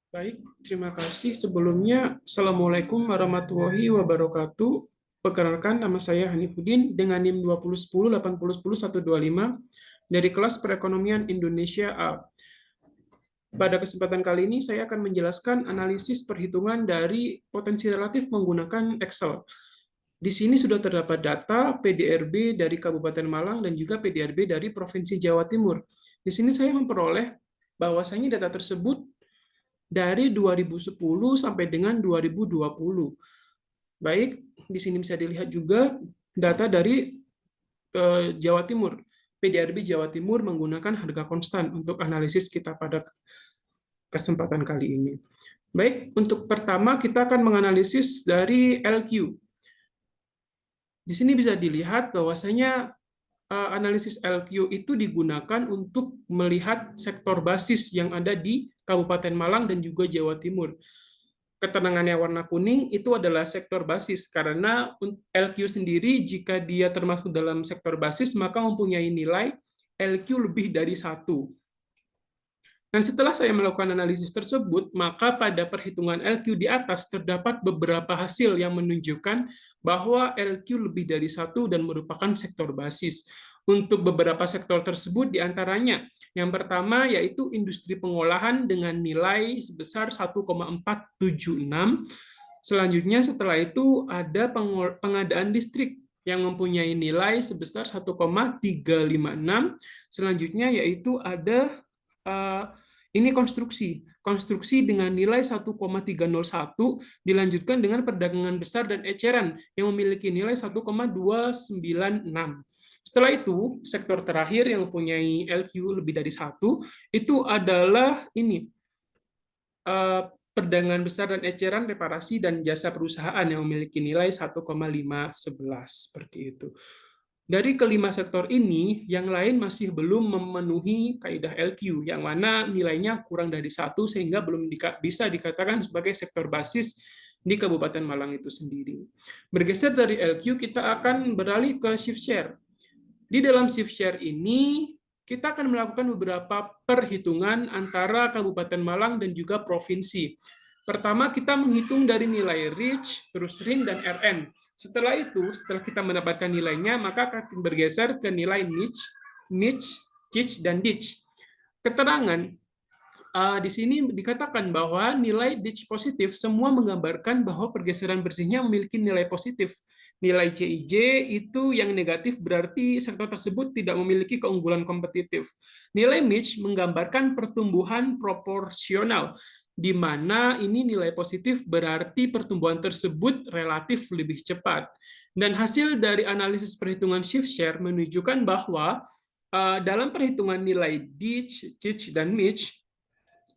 Baik, terima kasih. Sebelumnya, Assalamualaikum warahmatullahi wabarakatuh. Perkenalkan, nama saya Hanifuddin dengan NIM 2010 80 10 125 dari kelas Perekonomian Indonesia A. Pada kesempatan kali ini, saya akan menjelaskan analisis perhitungan dari potensi relatif menggunakan Excel. Di sini sudah terdapat data PDRB dari Kabupaten Malang dan juga PDRB dari Provinsi Jawa Timur. Di sini saya memperoleh bahwasanya data tersebut dari 2010 sampai dengan 2020. Baik, di sini bisa dilihat juga data dari Jawa Timur. PDRB Jawa Timur menggunakan harga konstan untuk analisis kita pada kesempatan kali ini. Baik, untuk pertama kita akan menganalisis dari LQ. Di sini bisa dilihat bahwasanya analisis LQ itu digunakan untuk melihat sektor basis yang ada di Kabupaten Malang dan juga Jawa Timur. Keterangannya warna kuning itu adalah sektor basis, karena LQ sendiri jika dia termasuk dalam sektor basis maka mempunyai nilai LQ lebih dari 1. Dan setelah saya melakukan analisis tersebut, maka pada perhitungan LQ di atas terdapat beberapa hasil yang menunjukkan bahwa LQ lebih dari 1 dan merupakan sektor basis. Untuk beberapa sektor tersebut diantaranya, yang pertama yaitu industri pengolahan dengan nilai sebesar 1,476. Selanjutnya setelah itu ada pengadaan listrik yang mempunyai nilai sebesar 1,356. Selanjutnya yaitu ada eh, ini konstruksi dengan nilai 1,301 dilanjutkan dengan perdagangan besar dan eceran yang memiliki nilai 1,296. Setelah itu, sektor terakhir yang mempunyai LQ lebih dari 1 itu adalah ini perdagangan besar dan eceran, reparasi, dan jasa perusahaan yang memiliki nilai 1,511 seperti itu. Dari kelima sektor ini, yang lain masih belum memenuhi kaidah LQ, yang mana nilainya kurang dari 1 sehingga belum bisa dikatakan sebagai sektor basis di Kabupaten Malang itu sendiri. Bergeser dari LQ, kita akan beralih ke shift share. Di dalam shift share ini, kita akan melakukan beberapa perhitungan antara Kabupaten Malang dan juga provinsi. Pertama, kita menghitung dari nilai reach, terus ring, dan RN. Setelah itu, setelah kita mendapatkan nilainya, maka akan bergeser ke nilai niche, ditch, dan ditch. Keterangan di sini dikatakan bahwa nilai ditch positif semua menggambarkan bahwa pergeseran bersihnya memiliki nilai positif. Nilai CIJ itu yang negatif berarti sektor tersebut tidak memiliki keunggulan kompetitif. Nilai niche menggambarkan pertumbuhan proporsional, di mana ini nilai positif berarti pertumbuhan tersebut relatif lebih cepat. Dan hasil dari analisis perhitungan shift share menunjukkan bahwa dalam perhitungan nilai ditch, dan niche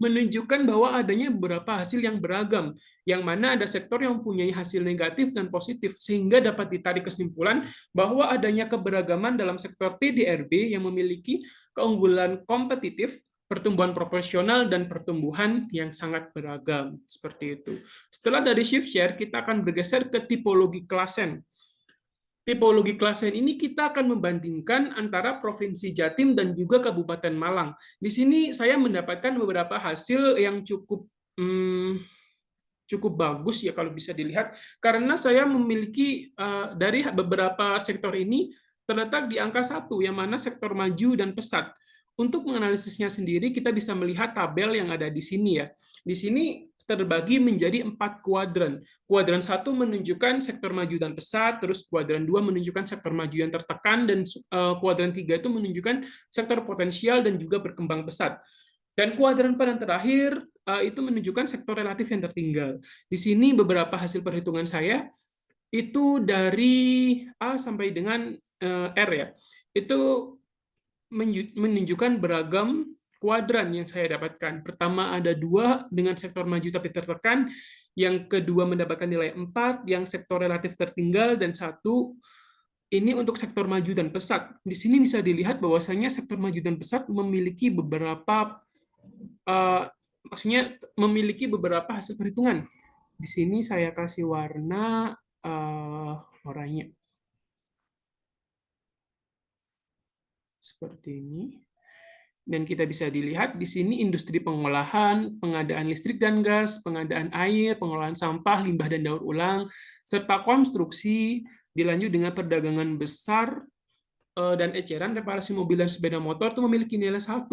menunjukkan bahwa adanya beberapa hasil yang beragam, yang mana ada sektor yang mempunyai hasil negatif dan positif, sehingga dapat ditarik kesimpulan bahwa adanya keberagaman dalam sektor PDRB yang memiliki keunggulan kompetitif, pertumbuhan proporsional, dan pertumbuhan yang sangat beragam. Seperti itu. Setelah dari shift share, kita akan bergeser ke tipologi klasen. Tipologi klasen ini kita akan membandingkan antara Provinsi Jatim dan juga Kabupaten Malang. Di sini saya mendapatkan beberapa hasil yang cukup bagus ya kalau bisa dilihat, karena saya memiliki dari beberapa sektor ini terletak di angka 1, yang mana sektor maju dan pesat. Untuk menganalisisnya sendiri, kita bisa melihat tabel yang ada di sini ya. Di sini terbagi menjadi 4 kuadran. Kuadran 1 menunjukkan sektor maju dan pesat, terus kuadran 2 menunjukkan sektor maju yang tertekan, dan kuadran 3 itu menunjukkan sektor potensial dan juga berkembang pesat. Dan kuadran pada terakhir itu menunjukkan sektor relatif yang tertinggal. Di sini beberapa hasil perhitungan saya itu dari A sampai dengan R ya. Itu menunjukkan beragam kuadran yang saya dapatkan. Pertama ada 2 dengan sektor maju tapi tertekan, yang kedua mendapatkan nilai 4, yang sektor relatif tertinggal, dan 1 ini untuk sektor maju dan pesat. Di sini bisa dilihat bahwasanya sektor maju dan pesat memiliki beberapa uh, maksudnya memiliki beberapa hasil perhitungan. Di sini saya kasih warna oranye seperti ini. Dan kita bisa dilihat di sini industri pengolahan, pengadaan listrik dan gas, pengadaan air, pengolahan sampah, limbah dan daur ulang, serta konstruksi, dilanjut dengan perdagangan besar dan eceran, reparasi mobil dan sepeda motor itu memiliki nilai 1.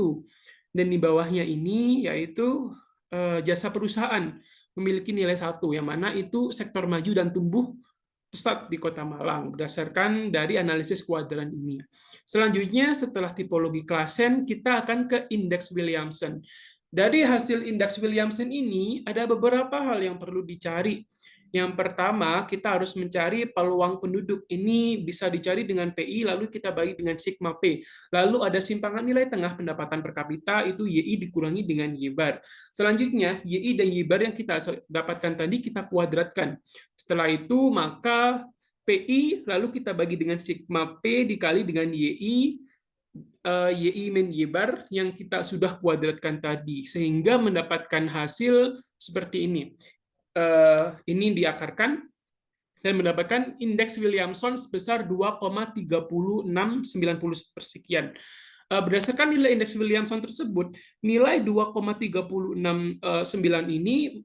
Dan di bawahnya ini yaitu jasa perusahaan memiliki nilai 1, yang mana itu sektor maju dan tumbuh pesat di Kota Malang berdasarkan dari analisis kuadran ini. Selanjutnya setelah tipologi klasen kita akan ke indeks Williamson. Dari hasil indeks Williamson ini ada beberapa hal yang perlu dicari. Yang pertama, kita harus mencari peluang penduduk. Ini bisa dicari dengan PI, lalu kita bagi dengan sigma P. Lalu ada simpangan nilai tengah pendapatan per kapita, itu YI dikurangi dengan Y bar. Selanjutnya, YI dan Y bar yang kita dapatkan tadi kita kuadratkan. Setelah itu, maka PI, lalu kita bagi dengan sigma P dikali dengan YI, YI min Y bar yang kita sudah kuadratkan tadi, sehingga mendapatkan hasil seperti ini. Ini diakarkan dan mendapatkan indeks Williamson sebesar 2,3690 persekian. Berdasarkan nilai indeks Williamson tersebut, nilai 2,369 ini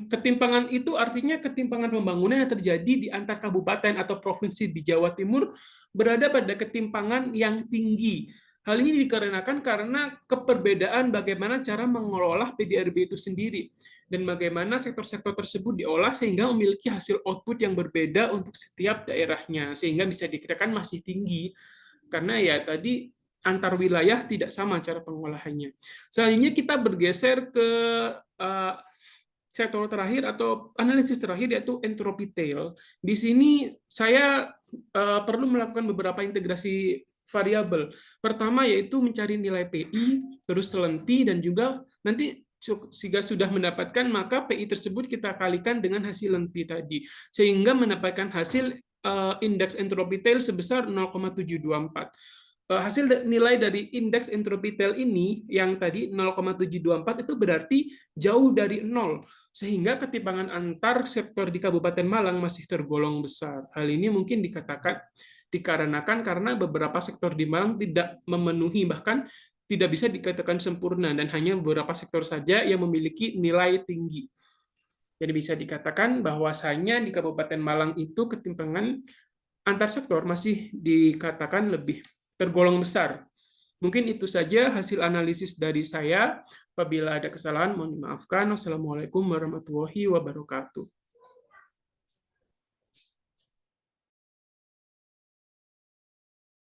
ketimpangan itu artinya ketimpangan pembangunan yang terjadi di antar kabupaten atau provinsi di Jawa Timur berada pada ketimpangan yang tinggi. Hal ini dikarenakan karena keperbedaan bagaimana cara mengelola PDRB itu sendiri dan bagaimana sektor-sektor tersebut diolah sehingga memiliki hasil output yang berbeda untuk setiap daerahnya, sehingga bisa dikatakan masih tinggi karena ya tadi antar wilayah tidak sama cara pengolahannya. Selanjutnya kita bergeser ke sektor terakhir atau analisis terakhir yaitu entropy tail. Di sini saya perlu melakukan beberapa integrasi variabel. Pertama yaitu mencari nilai PI, terus lenti, dan juga nanti jika sudah mendapatkan maka PI tersebut kita kalikan dengan hasil lenti tadi sehingga mendapatkan hasil indeks entropy tail sebesar 0,724. Hasil nilai dari indeks entropy tail ini yang tadi 0,724 itu berarti jauh dari 0 sehingga ketimpangan antar sektor di Kabupaten Malang masih tergolong besar. Hal ini mungkin dikarenakan karena beberapa sektor di Malang tidak memenuhi, bahkan tidak bisa dikatakan sempurna, dan hanya beberapa sektor saja yang memiliki nilai tinggi. Jadi bisa dikatakan bahwasanya di Kabupaten Malang itu ketimpangan antar sektor masih dikatakan lebih tergolong besar. Mungkin itu saja hasil analisis dari saya. Apabila ada kesalahan, mohon dimaafkan. Wassalamualaikum warahmatullahi wabarakatuh.